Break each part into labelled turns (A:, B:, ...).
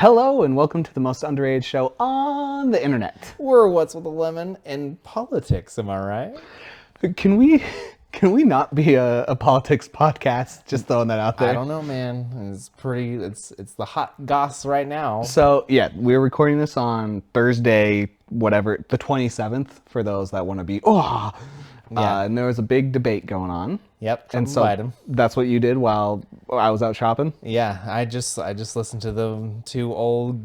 A: Hello and welcome to the most underrated show on the internet.
B: We're What's with a Lemon in politics, am I right?
A: Can we not be a politics podcast? Just throwing that out there.
B: I don't know, man. It's the hot goss right now.
A: So yeah, we're recording this on Thursday, whatever, the 27th. For those that want to be, and there was a big debate going on.
B: Yep,
A: and so that's what you did while I was out shopping.
B: Yeah, I just listened to the two old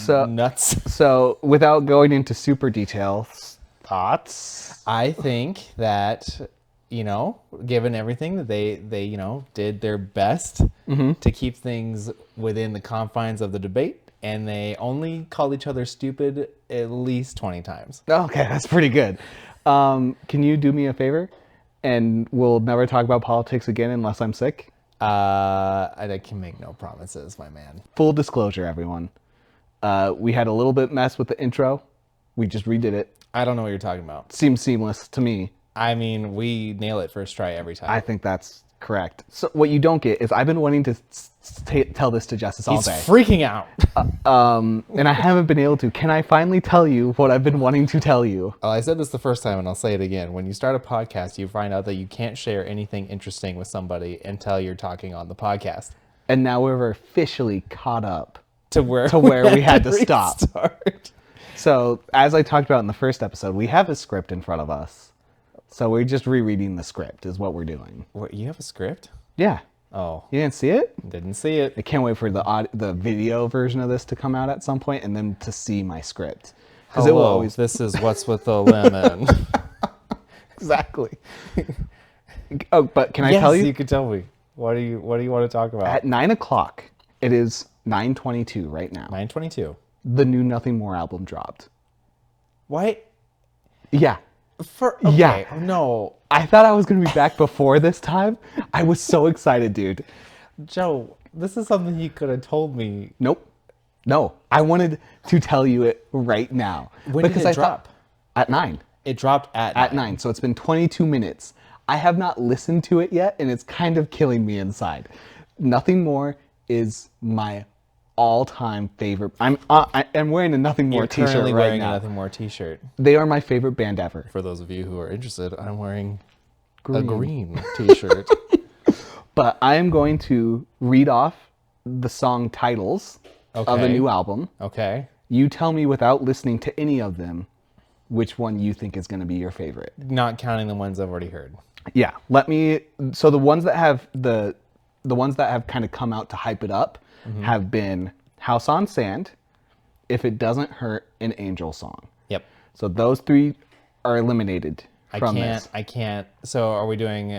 B: nuts.
A: So without going into super details, thoughts?
B: I think that, given everything that they did their best to keep things within the confines of the debate, and they only called each other stupid at least 20 times.
A: Okay, that's pretty good. Can you do me a favor? And we'll never talk about politics again unless I'm sick?
B: I can make no promises, my man.
A: Full disclosure, everyone. We had a little bit mess with the intro. We just redid it.
B: I don't know what you're talking about.
A: Seems seamless to me.
B: I mean, we nail it first try every time.
A: I think that's correct. So what you don't get is I've been wanting to tell this to Justice all day.
B: He's freaking out.
A: And I haven't been able to. Can I finally tell you what I've been wanting to tell you?
B: Well, I said this the first time and I'll say it again. When you start a podcast, you find out that you can't share anything interesting with somebody until you're talking on the podcast.
A: And now we're officially caught up
B: to where
A: we had to stop. So, as I talked about in the first episode, we have a script in front of us. So we're just rereading the script is what we're doing.
B: What, you have a script?
A: Yeah.
B: Oh.
A: You didn't see it?
B: Didn't see it.
A: I can't wait for the video version of this to come out at some point and then to see my script.
B: Hello, this is What's with the Lemon.
A: Exactly. Oh, but can I tell you?
B: Yes, you can tell me. What do you want to talk about?
A: At 9 o'clock, it is 9:22 right now.
B: 9:22.
A: The new Nothing More album dropped.
B: What?
A: Yeah.
B: Yeah. No.
A: I thought I was going to be back before this time. I was so excited, dude.
B: Joe, this is something you could have told me.
A: Nope. No. I wanted to tell you it right now.
B: When did it drop?
A: At 9.
B: It dropped at
A: 9. So it's been 22 minutes. I have not listened to it yet, and it's kind of killing me inside. Nothing More is my all-time favorite. I'm wearing a Nothing More t-shirt right now.
B: You're currently wearing a Nothing More t-shirt.
A: They are my favorite band ever.
B: For those of you who are interested, I'm wearing a green t-shirt.
A: But I am going to read off the song titles of the new album. Okay. You tell me without listening to any of them which one you think is going to be your favorite.
B: Not counting the ones I've already heard.
A: Yeah. So the ones that have the ones that have kind of come out to hype it up have been House on Sand, If It Doesn't Hurt, and Angel Song.
B: Yep.
A: So those three are eliminated from this.
B: I can't. So are we doing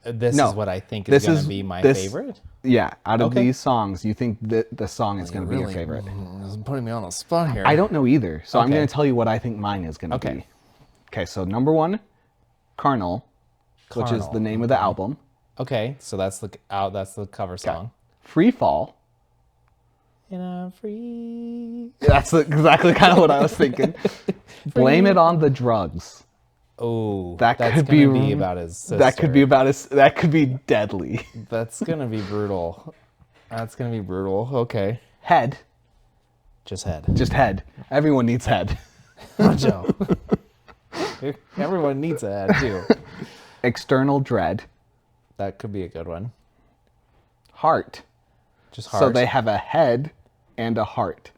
B: this is what I think is going to be my favorite?
A: Yeah. Out of these songs, you think that the song is going to be your favorite?
B: This is putting me on a spot here.
A: I don't know either. So I'm going to tell you what I think mine is going to be. Okay. So number 1, Carnal, which is the name of the album.
B: Okay. So that's the cover song.
A: Free Fall.
B: And I'm free.
A: That's exactly kind of what I was thinking. Blame It on the Drugs.
B: Oh,
A: that could be
B: about his sister.
A: That could be deadly.
B: That's gonna be brutal. That's gonna be brutal. Okay.
A: Head.
B: Just head.
A: Just head. Everyone needs head.
B: Joe. Everyone needs a head too.
A: External Dread.
B: That could be a good one.
A: Heart.
B: Just heart.
A: So they have a head and a heart.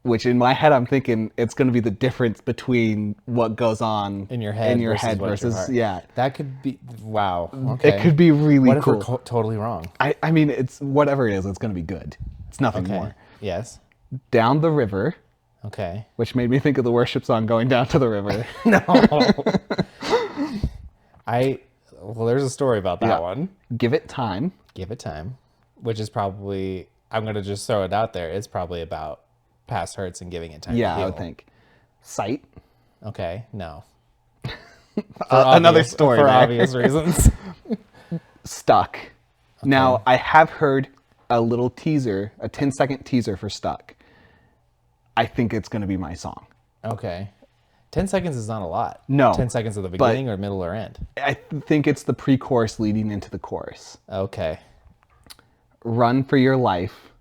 A: Which in my head I'm thinking it's going to be the difference between what goes on
B: in your head versus
A: your heart.
B: That could be wow. Okay.
A: It could be really cool.
B: What if we're totally wrong?
A: I mean, it's whatever it is, it's going to be good. It's nothing more.
B: Yes.
A: Down the River.
B: Okay.
A: Which made me think of the worship song Going Down to the River.
B: No. Well, there's a story about that one.
A: Give It Time.
B: Give It Time. Which is probably, I'm going to just throw it out there, it's probably about past hurts and giving it time to heal.
A: I would think. Sight.
B: Okay, no.
A: Another story.
B: For obvious reasons.
A: Stuck. Okay. Now, I have heard a little teaser, a 10-second teaser for Stuck. I think it's going to be my song.
B: Okay. 10 seconds is not a lot.
A: No.
B: 10 seconds at the beginning or middle or end?
A: I think it's the pre-chorus leading into the chorus.
B: Okay.
A: Run for Your Life.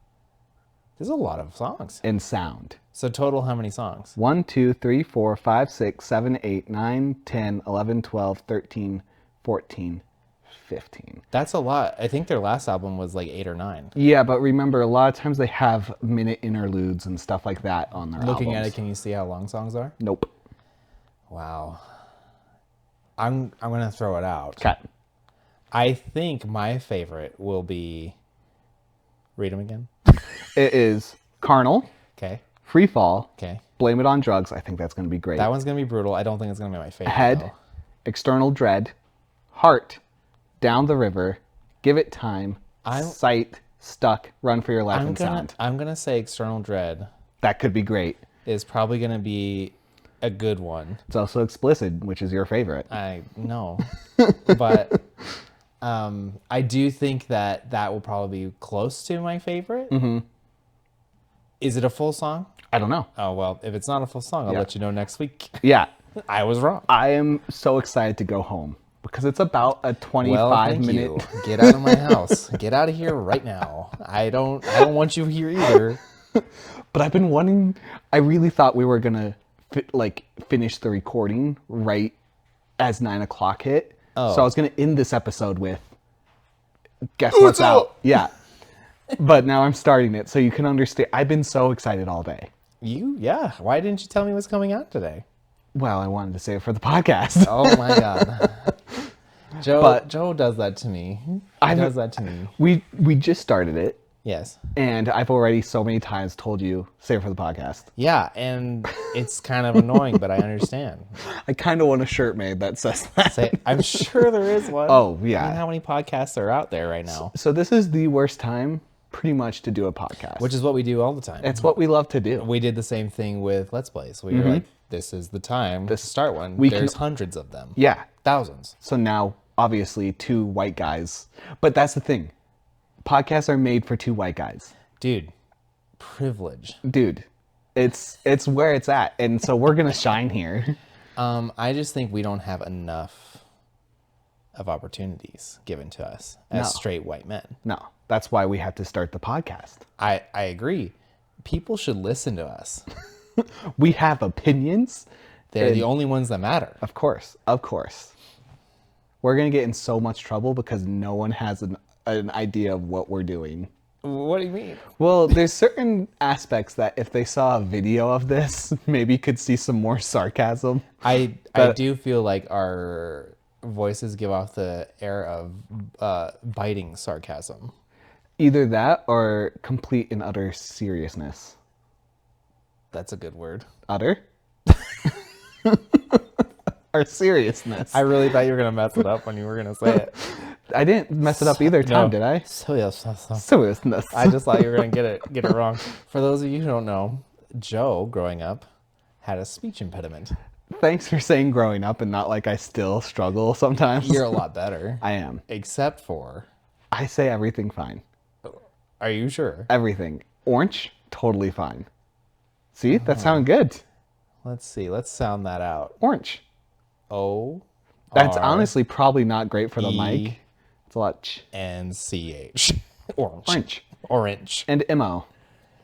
B: There's a lot of songs.
A: And sound.
B: So total, how many songs?
A: 1, 2, 3, 4, 5, 6, 7, 8, 9, 10, 11, 12, 13, 14, 15.
B: That's a lot. I think their last album was like 8 or 9.
A: Yeah, but remember, a lot of times they have minute interludes and stuff like that on their
B: Looking
A: albums.
B: at it, can you see how long songs are?
A: Nope.
B: Wow. I'm gonna throw it out.
A: Okay.
B: I think my favorite will be. Read them again.
A: It is Carnal,
B: Okay.
A: Free Fall,
B: Okay.
A: Blame It on Drugs. I think that's going to be great.
B: That one's gonna be brutal. I don't think it's gonna be my favorite.
A: Head,
B: though.
A: External Dread, Heart, Down the River, Give It Time, Sight, Stuck, Run for Your Life, and Sound.
B: I'm gonna say External Dread
A: That could be great.
B: is probably gonna be a good one.
A: It's also explicit, which is your favorite.
B: I know, but I do think that will probably be close to my favorite. Mm-hmm. Is it a full song?
A: I don't know.
B: Oh, well, if it's not a full song, I'll let you know next week.
A: Yeah.
B: I was wrong.
A: I am so excited to go home because it's about a 25-minute.
B: You. Get out of my house. Get out of here right now. I don't want you here either.
A: But I've been wanting. I really thought we were gonna finish the recording right as 9 o'clock hit. Oh. So I was gonna end this episode with. Guess what's out? Yeah. But now I'm starting it, so you can understand. I've been so excited all day.
B: Yeah. Why didn't you tell me what's coming out today?
A: Well, I wanted to save it for the podcast.
B: Oh my God. Joe does that to me. He does that to me.
A: We just started it.
B: Yes.
A: And I've already so many times told you, save it for the podcast.
B: Yeah, and it's kind of annoying, but I understand.
A: I kind of want a shirt made that says that.
B: I'm sure there is one.
A: Oh, yeah.
B: I mean, how many podcasts are out there right now?
A: So this is the worst time pretty much to do a podcast.
B: Which is what we do all the time.
A: It's what we love to do.
B: We did the same thing with Let's Plays. We were like, this is the time to start one. There's hundreds of them.
A: Yeah.
B: Thousands.
A: So now, obviously, 2 white guys. But that's the thing. Podcasts are made for 2 white guys.
B: Dude, privilege.
A: Dude, it's where it's at. And so we're going to shine here.
B: I just think we don't have enough of opportunities given to us as straight white men.
A: No, that's why we have to start the podcast.
B: I agree. People should listen to us.
A: We have opinions.
B: They're the only ones that matter.
A: Of course. We're going to get in so much trouble because no one has an idea of what we're doing.
B: What do you mean?
A: Well, there's certain aspects that if they saw a video of this, maybe could see some more sarcasm.
B: I do feel like our voices give off the air of biting sarcasm.
A: Either that or complete and utter seriousness.
B: That's a good word.
A: Utter? Or seriousness.
B: I really thought you were going to mess it up when you were going to say it.
A: I didn't mess it up either time, did I? Seriousness.
B: I just thought you were going to get it wrong. For those of you who don't know, Joe, growing up, had a speech impediment.
A: Thanks for saying growing up and not like I still struggle sometimes.
B: You're a lot better.
A: I am.
B: Except for...
A: I say everything fine.
B: Are you sure?
A: Everything. Orange, totally fine. See? That sounded good.
B: Let's see. Let's sound that out.
A: Orange.
B: O.
A: That's honestly probably not great for the mic. It's a lot.
B: And CH. Orange.
A: Orange. And MO.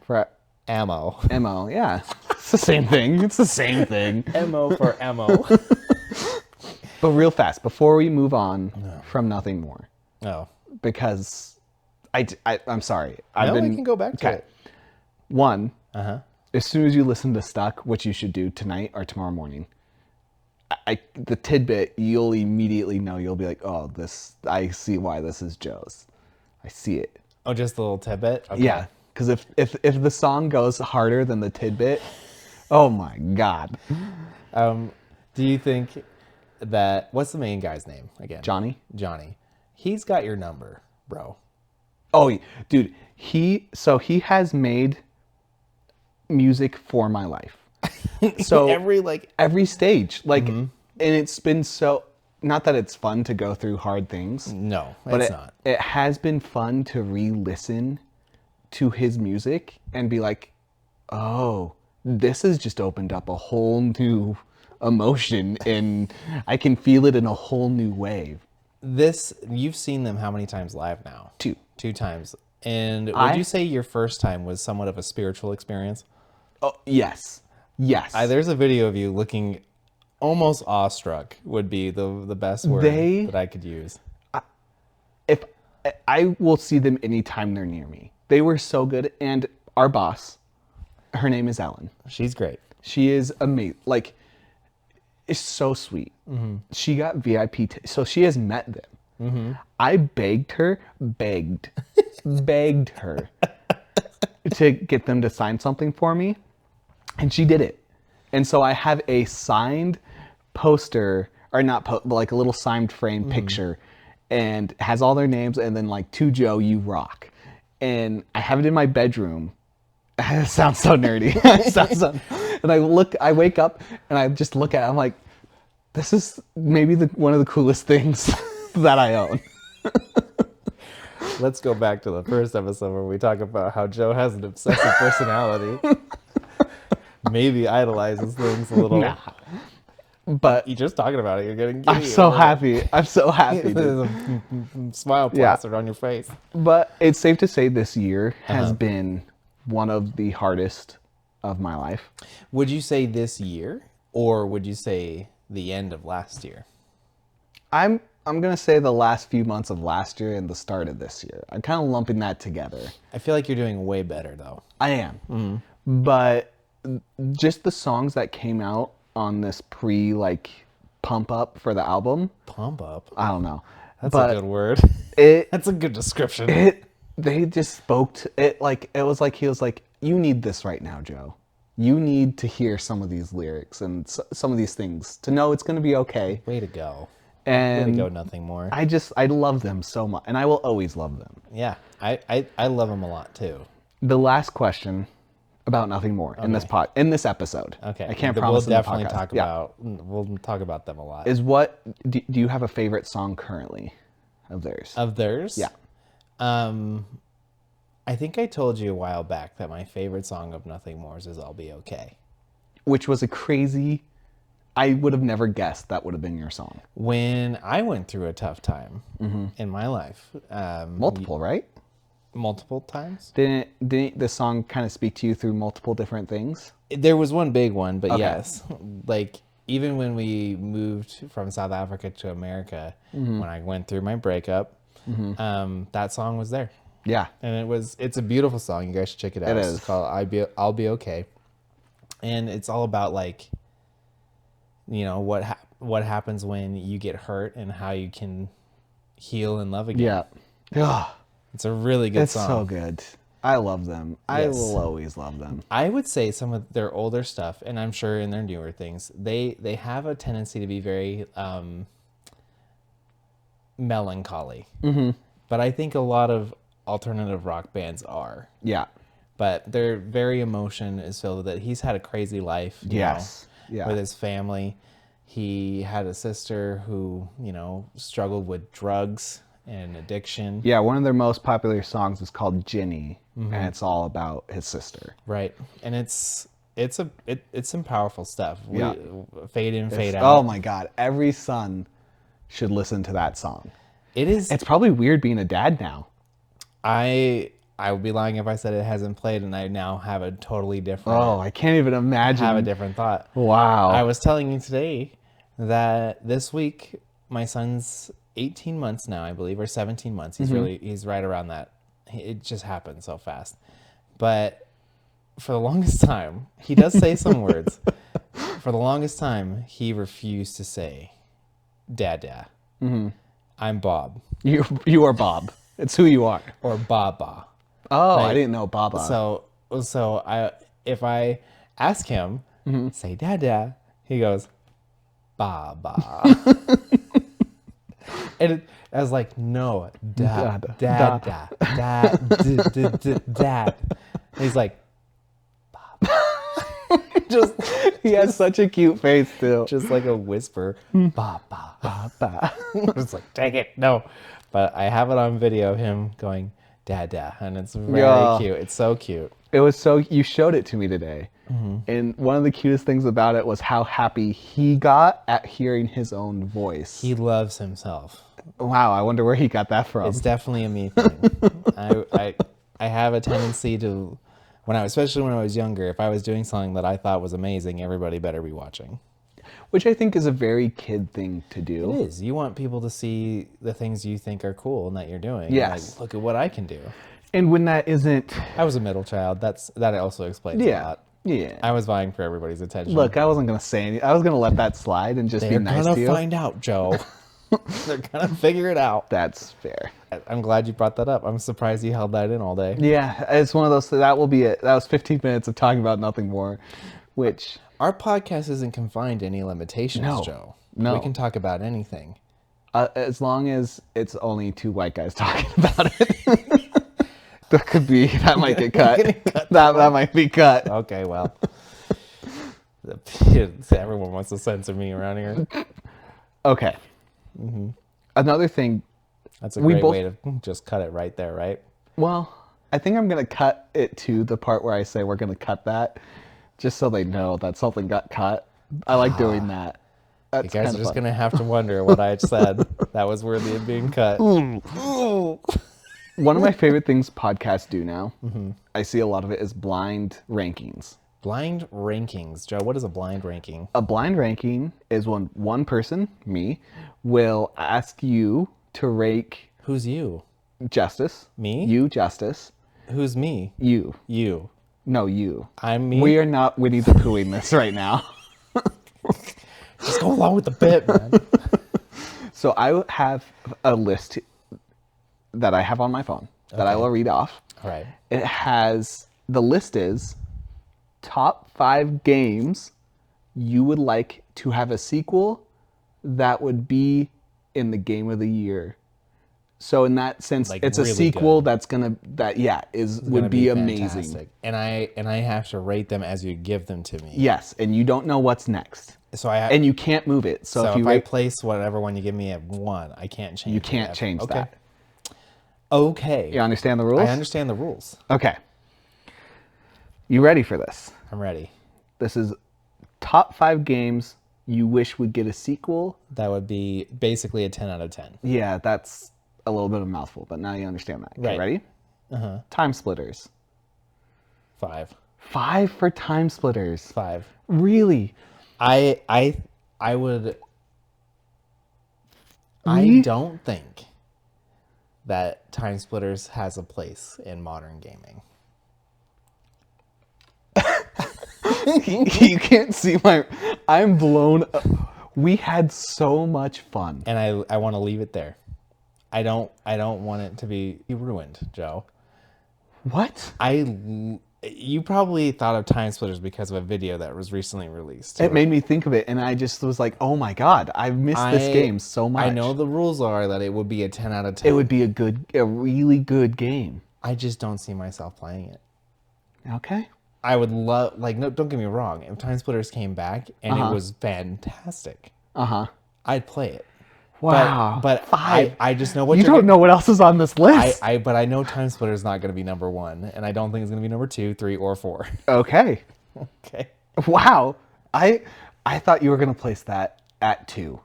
A: For
B: ammo.
A: MO, yeah. It's the same thing.
B: MO for ammo.
A: But real fast, before we move on from Nothing More.
B: No.
A: Because I'm sorry.
B: We can go back to it.
A: One, as soon as you listen to Stuck, which you should do tonight or tomorrow morning, the tidbit, you'll immediately know. You'll be like, oh, I see why this is Joe's. I see it.
B: Oh, just the little tidbit? Okay.
A: Yeah, because if the song goes harder than the tidbit, oh my God.
B: Do you think that, what's the main guy's name again?
A: Johnny.
B: He's got your number, bro.
A: Oh, dude, he has made music for my life. So every stage, and it's been so, not that it's fun to go through hard things.
B: No,
A: but
B: it's not.
A: It has been fun to re-listen to his music and be like, oh, this has just opened up a whole new emotion and I can feel it in a whole new way.
B: You've seen them how many times live now?
A: 2.
B: 2 times. And would you say your first time was somewhat of a spiritual experience?
A: Oh, yes. Yes.
B: There's a video of you looking almost awestruck would be the best word that I could use.
A: If I will see them anytime they're near me. They were so good. And our boss, her name is Ellen.
B: She's great.
A: She is amazing. Like, it's so sweet. Mm-hmm. She got VIP, so she has met them. Mm-hmm. I begged her to get them to sign something for me, and she did it. And so I have a signed poster, or not, but like a little signed frame picture, and has all their names, and then like, "To Joe, you rock." And I have it in my bedroom. It sounds so nerdy. And I wake up and I just look at it. I'm like, this is maybe one of the coolest things that I own.
B: Let's go back to the first episode where we talk about how Joe has an obsessive personality. Maybe idolizes things a little.
A: Nah. But
B: you're just talking about it. You're getting giddy.
A: I'm so happy.
B: There's a smile plastered on your face.
A: But it's safe to say this year has been one of the hardest of my life.
B: Would you say this year, or would you say the end of last year?
A: I'm gonna say the last few months of last year and the start of this year. I'm kind of lumping that together.
B: I feel like you're doing way better though.
A: I am. Mm-hmm. But just the songs that came out on this pump up for the album.
B: Pump up?
A: I don't know.
B: That's a good word. That's a good description.
A: They just spoke to it it was like he was like, you need this right now, Joe. You need to hear some of these lyrics and some of these things to know it's going to be okay.
B: Way to go.
A: And
B: way to go, nothing more.
A: I love them so much, and I will always love them.
B: Yeah, I love them a lot too.
A: The last question about Nothing More in this episode.
B: Okay,
A: I can't promise.
B: We'll definitely we'll talk about them a lot.
A: Is what do you have a favorite song currently of theirs?
B: Of theirs?
A: Yeah.
B: I think I told you a while back that my favorite song of Nothing More's is "I'll Be Okay,"
A: which was I would have never guessed that would have been your song.
B: When I went through a tough time in my life,
A: multiple, right?
B: Multiple times.
A: Didn't the song kind of speak to you through multiple different things?
B: There was one big one, but yes, like even when we moved from South Africa to America, when I went through my breakup, that song was there.
A: Yeah,
B: and it's a beautiful song. You guys should check it out. It's called "I'll Be Okay," and it's all about what happens when you get hurt and how you can heal and love again.
A: Yeah.
B: It's a really good song.
A: It's so good. I love them. I will always love them.
B: I would say some of their older stuff, and I'm sure in their newer things, they have a tendency to be very melancholy. But I think a lot of alternative rock bands are.
A: Yeah.
B: But their very emotion is filled with it. He's had a crazy life.
A: Yes.
B: With his family. He had a sister who, struggled with drugs and addiction.
A: Yeah, one of their most popular songs is called Ginny, and it's all about his sister.
B: Right. And it's some powerful stuff. Fade in, fade out.
A: Oh my God. Every son should listen to that song. It's probably weird being a dad now.
B: I would be lying if I said it hasn't played, and I now have a totally different...
A: Oh, I can't even imagine.
B: Have a different thought.
A: Wow.
B: I was telling you today that this week, my son's 18 months now, I believe, or 17 months. He's right around that. It just happened so fast. But for the longest time, he does say some words. For the longest time, he refused to say, Dada. I'm Bob.
A: You are Bob. It's who you are.
B: Or Baba.
A: Oh, I didn't know Baba.
B: So if I ask him, say Dada, he goes, Baba. And I was like, no, Dad. He's like, Baba.
A: He has such a cute face too.
B: Just like a whisper, Baba. I was like, take it, no. But I have it on video, him going, Dada, and it's very cute. It's so cute.
A: It was you showed it to me today. And one of the cutest things about it was how happy he got at hearing his own voice.
B: He loves himself.
A: Wow, I wonder where he got that from.
B: It's definitely a me thing. I have a tendency to, especially when I was younger, if I was doing something that I thought was amazing, everybody better be watching.
A: Which I think is a very kid thing to do.
B: It is. You want people to see the things you think are cool and that you're doing.
A: Yes.
B: Like, look at what I can do.
A: And when that isn't...
B: I was a middle child. That also explains a lot.
A: Yeah.
B: I was vying for everybody's attention.
A: Look, I wasn't going to say anything. I was going to let that slide and just be nice to you.
B: They're going to find out, Joe. They're going to figure it out.
A: That's fair.
B: I'm glad you brought that up. I'm surprised you held that in all day.
A: Yeah, it's one of those... That will be it. That was 15 minutes of talking about nothing more, which...
B: Our podcast isn't confined to any limitations, Joe.
A: No.
B: We can talk about anything.
A: As long as it's only two white guys talking about it. That might get cut. That might be cut.
B: Okay, well. Everyone wants to censor me around here.
A: Okay. Mm-hmm. Another thing.
B: That's a great way to just cut it right there, right?
A: Well, I think I'm going to cut it to the part where I say we're going to cut that, just so they know that something got cut. I like doing that.
B: You guys are just going to have to wonder what I said that was worthy of being cut.
A: Ooh. One of my favorite things podcasts do now, I see a lot of it, is blind rankings.
B: Blind rankings. Joe, what is a blind ranking?
A: A blind ranking is when one person, me, will ask you to rank...
B: Who's you?
A: Justice.
B: Me?
A: You, Justice.
B: Who's me?
A: You.
B: You.
A: No, you.
B: I'm me?
A: We are not Winnie the Poohing this right now.
B: Just go along with the bit, man.
A: So I have a list that I have on my phone that I will read off.
B: All right.
A: It has, the list is top 5 games you would like to have a sequel that would be in the game of the year. So in that sense, like it's really a sequel good. That's gonna would be amazing. Fantastic.
B: And I have to rate them as you give them to me.
A: Yes, and you don't know what's next.
B: So
A: and you can't move it. So if
B: I place whatever one you give me at 1, I can't change.
A: You can't change that.
B: Okay.
A: You understand the rules?
B: I understand the rules.
A: Okay. You ready for this?
B: I'm ready.
A: This is top 5 games you wish would get a sequel.
B: That would be basically a 10 out of 10.
A: Yeah, that's a little bit of a mouthful, but now you understand that. Okay,
B: right.
A: Ready?
B: Uh-huh.
A: Time Splitters.
B: 5.
A: 5 for Time Splitters.
B: 5.
A: Really?
B: I would... I don't think that Time Splitters has a place in modern gaming.
A: You can't see I'm blown up. We had so much fun.
B: And I want to leave it there. I don't want it to be ruined, Joe.
A: What?
B: You probably thought of Time Splitters because of a video that was recently released.
A: It made me think of it, and I just was like, oh my God, I've missed this game so much.
B: I know the rules are that it would be a 10 out of 10.
A: It would be a really good game.
B: I just don't see myself playing it.
A: Okay.
B: I would love, no, don't get me wrong. If Time Splitters came back and it was fantastic, I'd play it.
A: Wow.
B: But 5. I just know what
A: you don't know what else is on this list.
B: But I know Time Splitters is not going to be number 1, and I don't think it's going to be number 2, 3, or 4.
A: Okay.
B: Okay.
A: Wow. I thought you were going to place that at 2.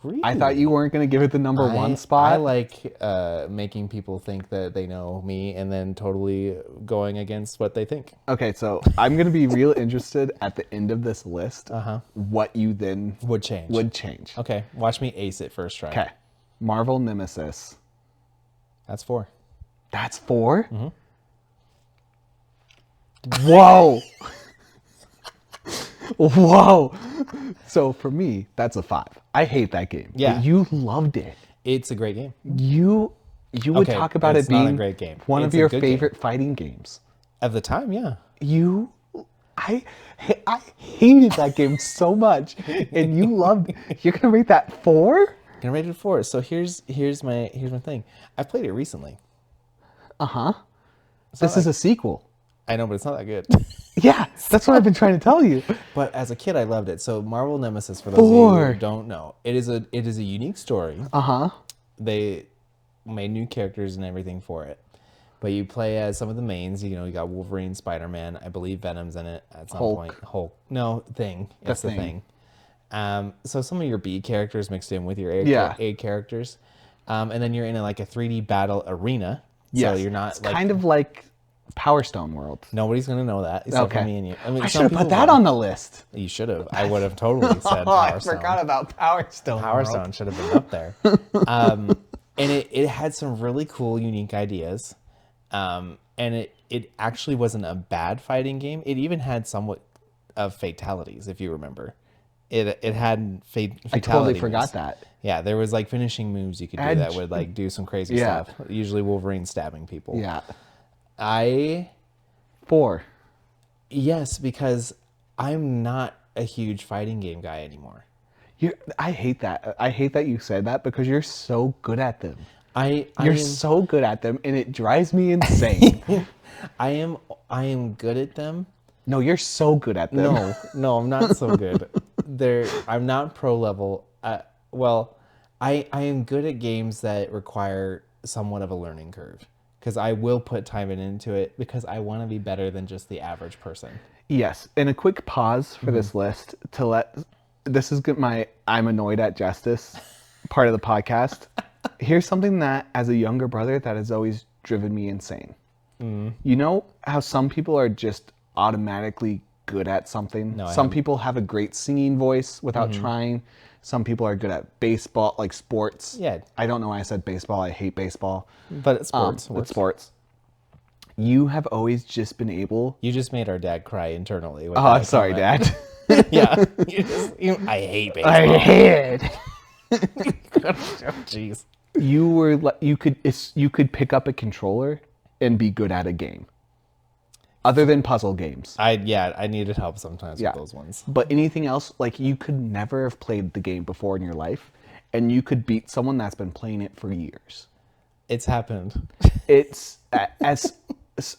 B: Really?
A: I thought you weren't going to give it the number 1 spot.
B: I like making people think that they know me and then totally going against what they think.
A: Okay, so I'm going to be real interested at the end of this list what you then
B: would change. Okay, watch me ace it first try.
A: Okay. Marvel Nemesis.
B: That's 4.
A: That's 4? Whoa. Whoa. So for me, that's a 5. I hate that game.
B: Yeah.
A: But you loved it.
B: It's a great game.
A: You would talk about it being
B: not a great game.
A: One of your favorite fighting games.
B: At the time, yeah.
A: I hated that game so much, and you loved it. You're gonna rate that 4?
B: Gonna rate it 4. So here's my thing. I played it recently.
A: This is a sequel.
B: I know, but it's not that good.
A: Yeah, that's what I've been trying to tell you.
B: But as a kid, I loved it. So Marvel Nemesis, for those of you who don't know, it is a unique story. They made new characters and everything for it. But you play as some of the mains. You got Wolverine, Spider-Man. I believe Venom's in it at some point. Hulk. No, Thing. It's the Thing. So some of your B characters mixed in with your A characters. And then you're in like a 3D battle arena.
A: Yes.
B: So you're not
A: it's kind of like Power Stone World.
B: Nobody's gonna know that except for me and you.
A: I mean, I should have put that on the list.
B: You should have. I would have totally said
A: I
B: Power Stone.
A: forgot about Power Stone.
B: Power Stone should have been up there. And it had some really cool, unique ideas. And it actually wasn't a bad fighting game. It even had somewhat of fatalities, if you remember. It had fatalities.
A: I totally forgot that.
B: Yeah, there was like finishing moves you could do that would like do some crazy stuff. Usually Wolverine stabbing people.
A: Yeah.
B: 4. Yes, because I'm not a huge fighting game guy anymore.
A: I hate that. I hate that you said that because you're so good at them.
B: You're
A: so good at them, and it drives me insane.
B: I am good at them.
A: No, you're so good at them.
B: No, I'm not so good. I'm not pro level. Well, I am good at games that require somewhat of a learning curve because I will put time into it because I want to be better than just the average person.
A: Yes, and a quick pause for this list to let. This is my I'm annoyed at justice part of the podcast. Here's something that, as a younger brother, that has always driven me insane. You know how some people are just automatically good at something?
B: No,
A: some people have a great singing voice without trying. Some people are good at baseball, like sports.
B: Yeah.
A: I don't know why I said baseball. I hate baseball.
B: But it's sports.
A: It's sports. You have always just been able...
B: You just made our dad cry internally.
A: Oh, I'm sorry, Dad.
B: Yeah. I hate baseball.
A: I hate it.
B: Jeez.
A: You could pick up a controller and be good at a game. Other than puzzle games.
B: I needed help sometimes with those ones.
A: But anything else, like you could never have played the game before in your life, and you could beat someone that's been playing it for years.
B: It's happened.
A: It's as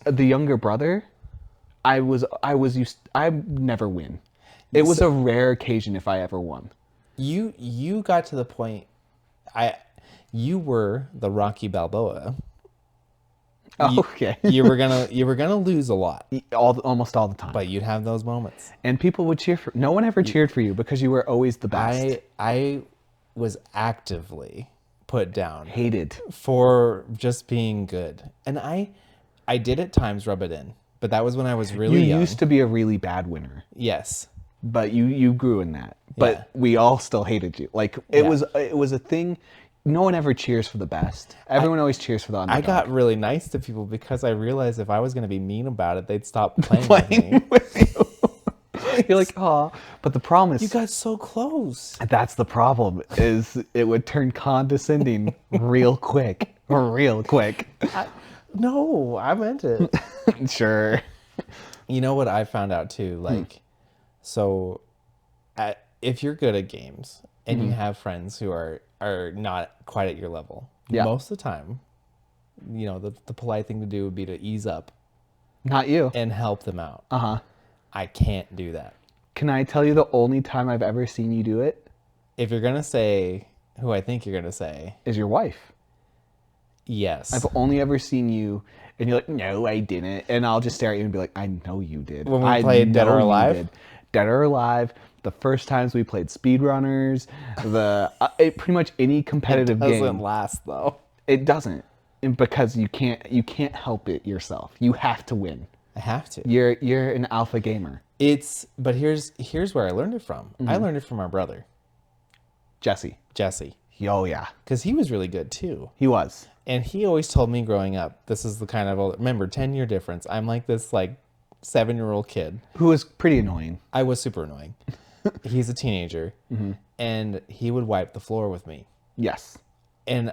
A: the younger brother, I never win. It was a rare occasion if I ever won.
B: You got to the point. You were the Rocky Balboa.
A: Okay.
B: You were gonna lose a lot.
A: Almost all the time.
B: But you'd have those moments.
A: And people would cheer for. No one ever cheered for you because you were always the best.
B: I was actively put down,
A: Hated
B: for just being good, and I did at times rub it in. But that was when I was really young.
A: You used to be a really bad winner.
B: Yes.
A: But you grew in that. But we all still hated you. Like it was a thing. No one ever cheers for the best. Everyone always cheers for the underdog.
B: I got really nice to people because I realized if I was going to be mean about it, they'd stop playing with
A: you. You're like, oh. But the problem is...
B: You got so close.
A: That's the problem, is it would turn condescending real quick. Real quick.
B: No, I meant it.
A: Sure.
B: You know what I found out too? Like, so if you're good at games and you have friends who are not quite at your level, most of the time, you know, the polite thing to do would be to ease up.
A: Not you.
B: And help them out.
A: Uh-huh.
B: I can't do that.
A: Can I tell you the only time I've ever seen you do it?
B: If you're going to say who I think you're going to say.
A: Is your wife.
B: Yes.
A: I've only ever seen you, and you're like, no, I didn't. And I'll just stare at you and be like, I know you did.
B: When we played Dead or Alive?
A: Dead or Alive. The first times we played Speedrunners. Pretty much any competitive game.
B: It doesn't last, though.
A: It doesn't. Because you can't help it yourself. You have to win.
B: I have to.
A: You're an alpha gamer.
B: But here's where I learned it from. I learned it from our brother.
A: Jesse. Oh, yeah.
B: Because he was really good, too.
A: He was.
B: And he always told me growing up, this is the kind of... Remember, 10-year difference. I'm like this, 7-year-old kid.
A: Who was pretty annoying.
B: I was super annoying. He's a teenager. And he would wipe the floor with me.
A: Yes.
B: And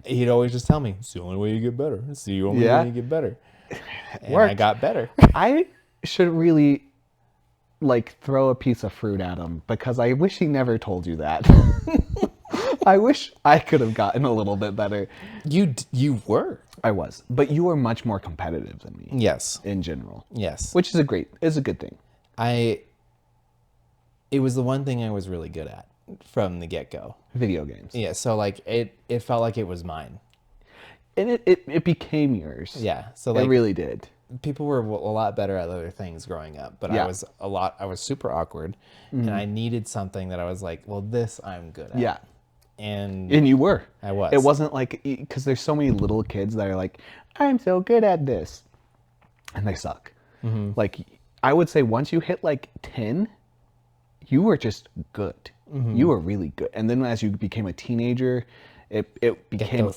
B: he'd always just tell me, it's the only way you get better. It's the only way you get better. And I got better.
A: I should really throw a piece of fruit at him because I wish he never told you that. I wish I could have gotten a little bit better.
B: You were.
A: I was. But you were much more competitive than me.
B: Yes.
A: In general.
B: Yes.
A: Which is a good thing.
B: It was the one thing I was really good at from the get-go.
A: Video games.
B: Yeah, so it felt like it was mine.
A: And it became yours.
B: Yeah. So
A: it really did.
B: People were a lot better at other things growing up, but I was super awkward and I needed something that I was like, well, this I'm good at.
A: Yeah.
B: And
A: you were.
B: I was.
A: It wasn't like, because there's so many little kids that are like, I'm so good at this. And they suck. Mm-hmm. Like, I would say once you hit like 10, you were just good. Mm-hmm. You were really good. And then as you became a teenager, it became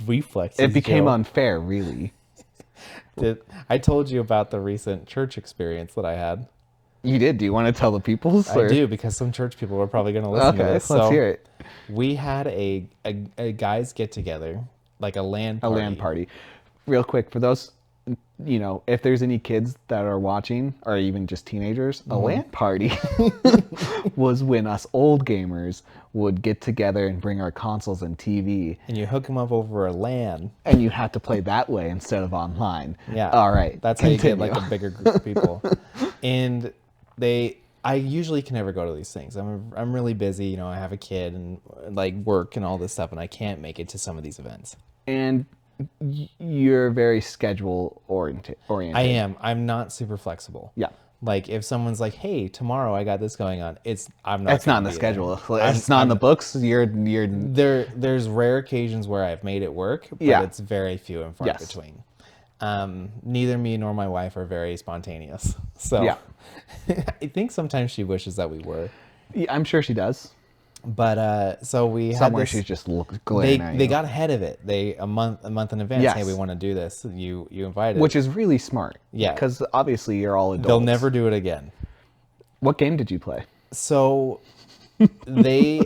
B: reflexes.
A: It became unfair, really.
B: I told you about the recent church experience that I had.
A: You did? Do you want to tell the people?
B: I do, because some church people are probably going to listen to this.
A: Let's hear it.
B: We had a guys get together, like a LAN party.
A: A LAN party. Real quick, for those, if there's any kids that are watching, or even just teenagers, a LAN party was when us old gamers would get together and bring our consoles and TV.
B: And you hook them up over a LAN.
A: And you had to play that way instead of online.
B: Yeah.
A: All right.
B: That's how you get like a bigger group of people. And I usually can never go to these things. I'm really busy. I have a kid and like work and all this stuff, and I can't make it to some of these events.
A: And you're very schedule oriented.
B: I am. I'm not super flexible.
A: Yeah.
B: Like if someone's like, "Hey, tomorrow I got this going on," I'm not.
A: It's not in the schedule. It's not in the books. You're.
B: There's rare occasions where I've made it work, but it's very few and far between. Neither me nor my wife are very spontaneous. So yeah. I think sometimes she wishes that we were.
A: Yeah, I'm sure she does.
B: But so we
A: somewhere
B: had
A: she's just glaring at you.
B: They got ahead of it. A month in advance. Yes. Hey, we want to do this. You invited.
A: Which is really smart.
B: Yeah.
A: Because obviously you're all adults.
B: They'll never do it again.
A: What game did you play?
B: So they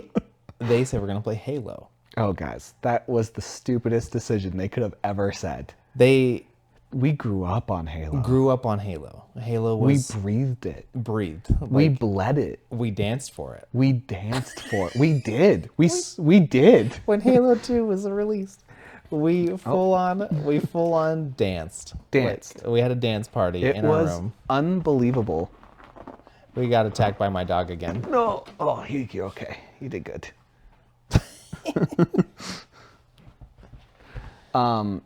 B: said we're gonna play Halo.
A: Oh guys, that was the stupidest decision they could have ever said. We grew up on Halo. Halo was...
B: We breathed it.
A: We bled it.
B: We danced for it.
A: We did. We did.
B: When Halo 2 was released, we full on danced. Like, we had a dance party in our room. It was
A: unbelievable.
B: We got attacked by my dog again.
A: No. Oh, you're okay. You did good.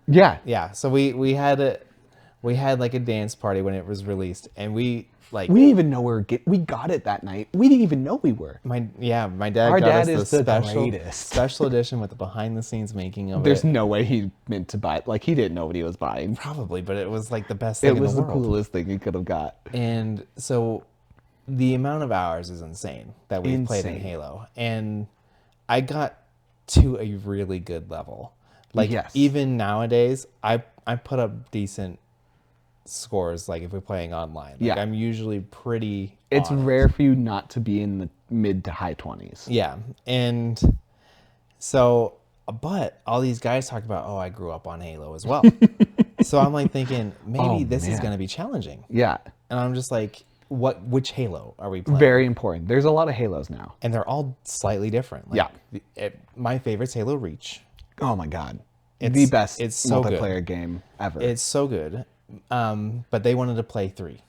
B: Yeah. So we had like a dance party when it was released, and we didn't
A: even know we got it that night. We didn't even know we were.
B: My dad
A: Our
B: got
A: dad
B: us
A: is
B: the
A: greatest.
B: special edition with the behind the scenes making of
A: There's no way he meant to buy it. Like he didn't know what he was buying.
B: Probably, but it was like the best thing in the world.
A: It was the coolest thing he could have got.
B: And so the amount of hours is insane that we've played in Halo, and I got to a really good level. Like even nowadays, I put up decent scores. Like if we're playing online, like I'm usually pretty.
A: It's rare for you not to be in the mid to high 20s.
B: Yeah, and so, but all these guys talk about, I grew up on Halo as well. So I'm like thinking maybe this is going to be challenging.
A: Yeah,
B: and I'm just like, which Halo are we playing?
A: Very important. There's a lot of Halos now,
B: and they're all slightly different. Like, my favorite's Halo Reach.
A: Oh my god, it's the best multiplayer game ever.
B: It's so good. But they wanted to play 3,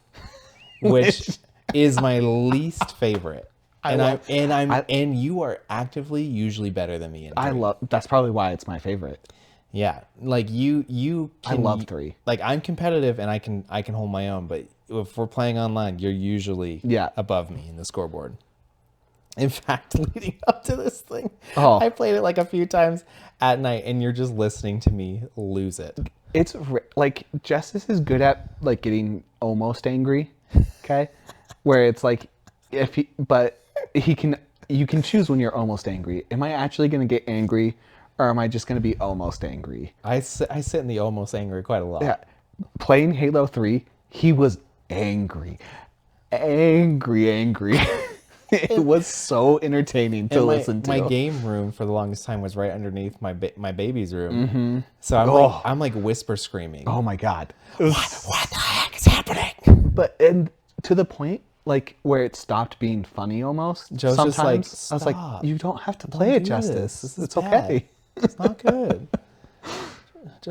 B: which is my least favorite. And you are actively usually better than me in 3.
A: That's probably why it's my favorite.
B: Yeah, like you can,
A: I love 3.
B: Like I'm competitive and I can hold my own, but if we're playing online, you're usually above me in the scoreboard. In fact, leading up to this thing, I played it like a few times at night, and you're just listening to me lose it.
A: It's like Justice is good at like getting almost angry, okay? Where it's like you can choose when you're almost angry. Am I actually going to get angry, or am I just going to be almost angry?
B: I sit in the almost angry quite a lot.
A: Yeah, playing Halo 3, he was angry. It was so entertaining to listen to.
B: My game room for the longest time was right underneath my baby's room.
A: Mm-hmm.
B: So I'm like whisper screaming.
A: Oh my god!
B: What the heck is happening?
A: But and to the point like where it stopped being funny almost.
B: Joe's
A: sometimes
B: just like,
A: I was like, you don't have to play it, Justice. It's okay.
B: It's not good.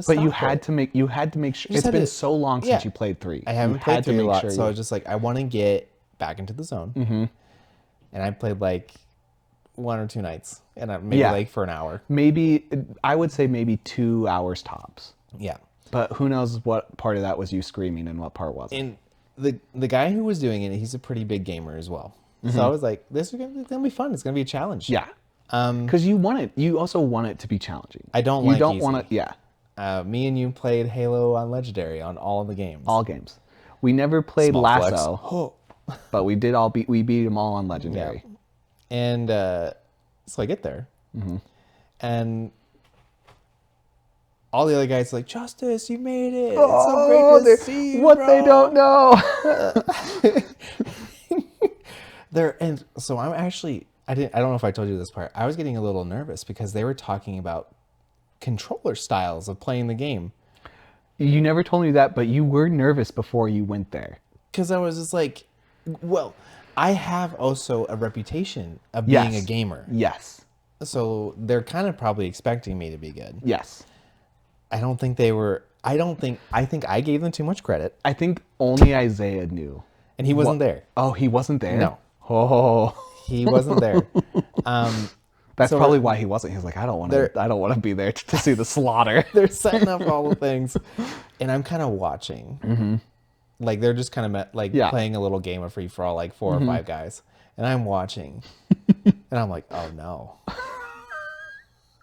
A: But you had to make sure. It's been so long since you played 3.
B: I haven't played 3 a lot, so I was just like, I want to get back into the zone.
A: Mm-hmm.
B: And I played like 1 or 2 nights, and maybe like for an hour.
A: Maybe I would say maybe 2 hours tops.
B: Yeah.
A: But who knows what part of that was you screaming and what part wasn't.
B: And the guy who was doing it, he's a pretty big gamer as well. Mm-hmm. So I was like, this is gonna be fun. It's gonna be a challenge.
A: Yeah. Because you also want it to be challenging.
B: I don't
A: you
B: like
A: don't
B: easy.
A: want to. Yeah.
B: Me and you played Halo on Legendary on all of the games.
A: All games. We never played
B: Small
A: Lasso, but we beat them all on Legendary.
B: Yeah. And so I get there, and all the other guys are like, Justice, you made it. It's so great to see you,
A: what
B: bro.
A: they don't know.
B: And so I'm actually, I don't know if I told you this part. I was getting a little nervous because they were talking about controller styles of playing the game.
A: You never told me that, but you were nervous before you went there.
B: Because I was just like, well, I have also a reputation of being a gamer.
A: Yes.
B: So they're kind of probably expecting me to be good.
A: Yes.
B: I don't think they were. I think I gave them too much credit.
A: I think only Isaiah knew.
B: And he wasn't there.
A: Oh, he wasn't there?
B: No.
A: Oh.
B: He wasn't there.
A: That's probably why he wasn't. He was like, I don't want to be there to see the slaughter.
B: They're setting up all the things. And I'm kind of watching. Mm-hmm. Like, they're just kind of playing a little game of free-for-all, like 4 or 5 guys. And I'm watching. And I'm like, oh, no.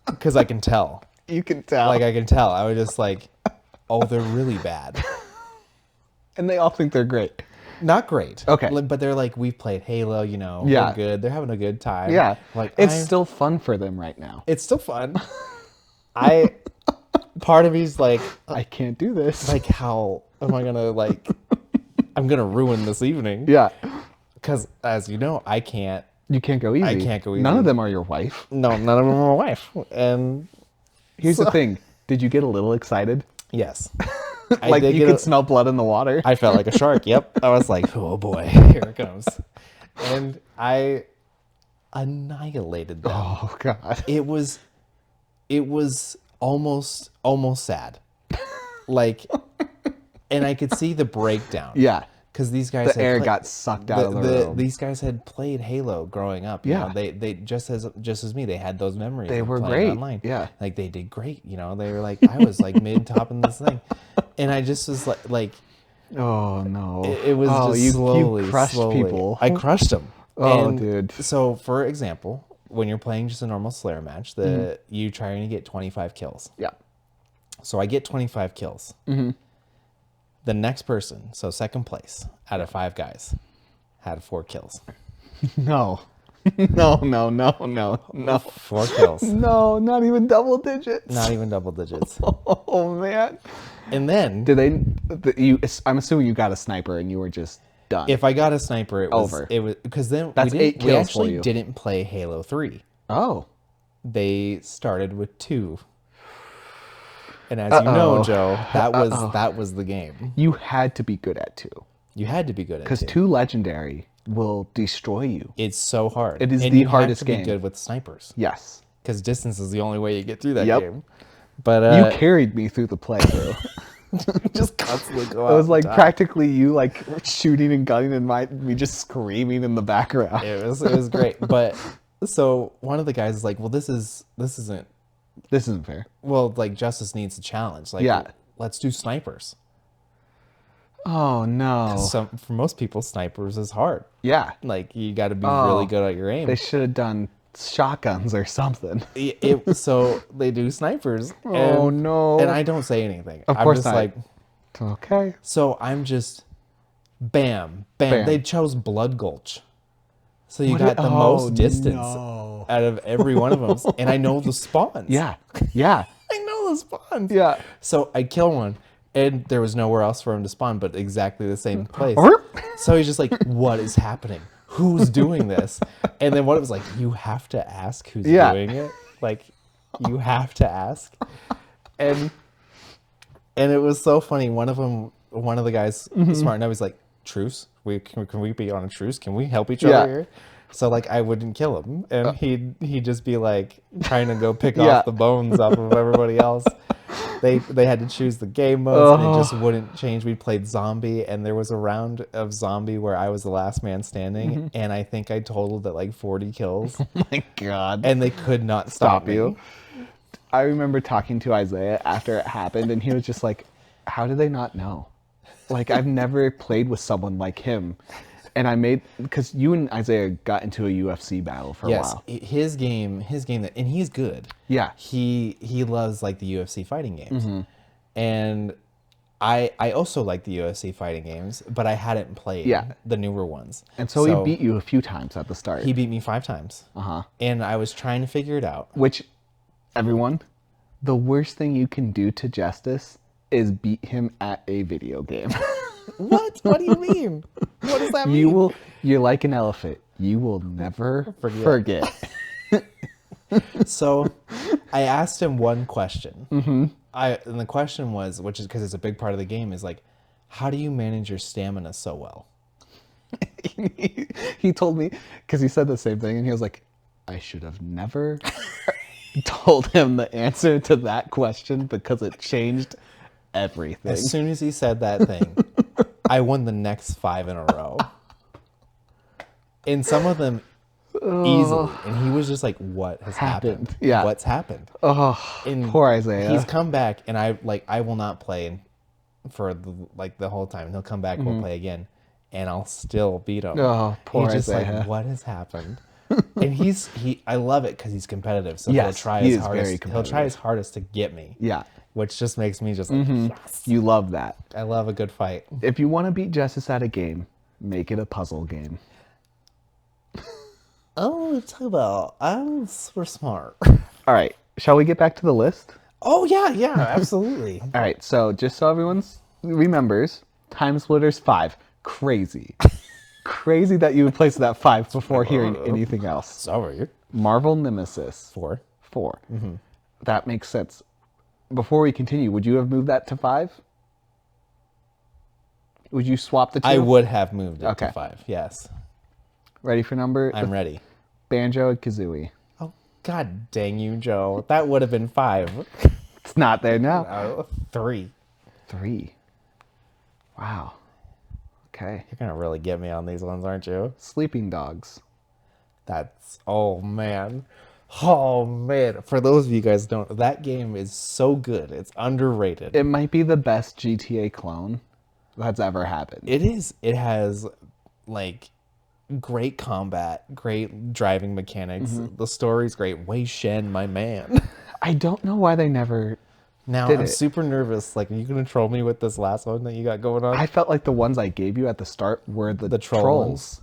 B: Because I can tell.
A: You can tell.
B: Like, I can tell. I was just like, oh, they're really bad.
A: And they all think they're great.
B: Not great.
A: Okay.
B: But they're like, we've played Halo, we're good. They're having a good time.
A: Yeah.
B: Like,
A: it's still fun for them right now.
B: It's still fun. Part of me's like,
A: I can't do this.
B: Like, how am I going to, I'm going to ruin this evening.
A: Yeah.
B: Because, as you know, I can't.
A: You can't go easy.
B: I can't go easy.
A: None of them are your wife.
B: No, none of them are my wife. And
A: here's the thing. Did you get a little excited?
B: Yes.
A: Like you could smell blood in the water?
B: I felt like a shark. Yep. I was like, oh boy, here it comes. And I annihilated them.
A: Oh God.
B: It was almost sad. And I could see the breakdown.
A: Yeah.
B: Because these guys,
A: the air got sucked out of the room.
B: These guys had played Halo growing up. You know, they just as me, they had those memories.
A: They were
B: great
A: online. Yeah,
B: like they did great. They were like, I was like mid top in this thing, and I just was like,
A: oh no,
B: it was just slowly,
A: you crushed
B: slowly.
A: people.
B: I crushed them.
A: Dude.
B: So, for example, when you're playing just a normal Slayer match, you try and get 25 kills.
A: Yeah.
B: So I get 25 kills. Mm-hmm. The next person, so second place out of 5 guys, had 4 kills.
A: No. No.
B: 4 kills.
A: No, not even double digits.
B: Not even double digits.
A: Oh man.
B: And then
A: I'm assuming you got a sniper and you were just done.
B: If I got a sniper, it was
A: over.
B: It was because then
A: That's 8 kills
B: we actually
A: for you.
B: didn't play Halo 3.
A: Oh.
B: They started with 2. And as you know, Joe, that was the game.
A: You had to be good at 2.
B: You had to be good at 2.
A: Because 2 legendary will destroy you.
B: It's so hard.
A: It is the hardest game.
B: You have to be good with snipers.
A: Yes.
B: Because distance is the only way you get through that game.
A: But you carried me through the playthrough.
B: Just constantly go out.
A: It was like practically you like shooting and gunning and me just screaming in the background.
B: It was great. But so one of the guys is like, well, this isn't
A: fair.
B: Well, like, Justice needs a challenge. Like, let's do snipers.
A: Oh, no.
B: For most people, snipers is hard.
A: Yeah.
B: Like, you got to be really good at your aim.
A: They should have done shotguns or something.
B: So they do snipers.
A: Oh, no.
B: And I don't say anything.
A: Of course
B: I'm just
A: not.
B: like,
A: okay.
B: So I'm just, bam. They chose Blood Gulch. So you got the most distance out of every one of them. And I know the spawns.
A: Yeah.
B: I know the spawns.
A: Yeah.
B: So I kill one, and there was nowhere else for him to spawn but exactly the same place. So he's just like, what is happening? Who's doing this? And then one was like, you have to ask who's doing it. Like, you have to ask. And it was so funny. One of the guys, smart enough, was like, truce? Can we be on a truce? Can we help each other here? So like I wouldn't kill him, and he'd just be like trying to go pick off the bones off of everybody else. They had to choose the game modes, and it just wouldn't change. We played zombie, and there was a round of zombie where I was the last man standing, and I think I totaled at like 40 kills.
A: Oh my God!
B: And they could not stop you.
A: I remember talking to Isaiah after it happened, and he was just like, "How do they not know? Like I've never played with someone like him." And I made, because you and Isaiah got into a UFC battle for a while.
B: His game, and he's good.
A: Yeah.
B: He loves like the UFC fighting games. And I also like the UFC fighting games, but I hadn't played the newer ones.
A: And so he beat you a few times at the start.
B: He beat me 5 times. And I was trying to figure it out.
A: Which, everyone, the worst thing you can do to Justice is beat him at a video game.
B: What? What do you mean? What does that mean?
A: You're like an elephant. You will never forget.
B: So I asked him one question. And the question was, which is because it's a big part of the game, is like, how do you manage your stamina so well?
A: He told me, because he said the same thing, and he was like, I should have never told him the answer to that question because it changed everything.
B: As soon as he said that thing, I won the next 5 in a row. And some of them easily. And he was just like, what has happened?
A: Yeah.
B: What's happened?
A: Oh,
B: and
A: poor Isaiah.
B: He's come back, and I will not play for the whole time. He'll come back, we'll play again, and I'll still beat him.
A: Oh, poor
B: He's just
A: Isaiah.
B: like, what has happened? And I love it because he's competitive. So
A: Yes,
B: he'll try his hardest to get me.
A: Yeah.
B: Which just makes me just like, yes.
A: You love that.
B: I love a good fight.
A: If you want to beat Justice at a game, make it a puzzle game.
B: Oh, talk about, I'm super smart.
A: All right. Shall we get back to the list?
B: Oh, yeah, absolutely.
A: All right. So just so everyone remembers, Time Splitters 5. Crazy. Crazy that you would place that 5 before hearing anything else.
B: Sorry.
A: Marvel Nemesis.
B: 4.
A: That makes sense. Before we continue, would you have moved that to 5? Would you swap the 2?
B: I would have moved it to 5, yes.
A: Ready for number?
B: I'm ready.
A: Banjo and Kazooie.
B: Oh, God dang you, Joe. That would have been 5.
A: It's not there now.
B: 3.
A: 3. Wow. Okay.
B: You're going to really get me on these ones, aren't you?
A: Sleeping Dogs.
B: Oh, man. For those of you guys who don't, that game is so good. It's underrated.
A: It might be the best GTA clone that's ever happened.
B: It is. It has, like, great combat, great driving mechanics. The story's great. Wei Shen, my man.
A: I don't know why they never
B: Now I'm super nervous. Like, are you going to troll me with this last one that you got going on?
A: I felt like the ones I gave you at the start were the trolls.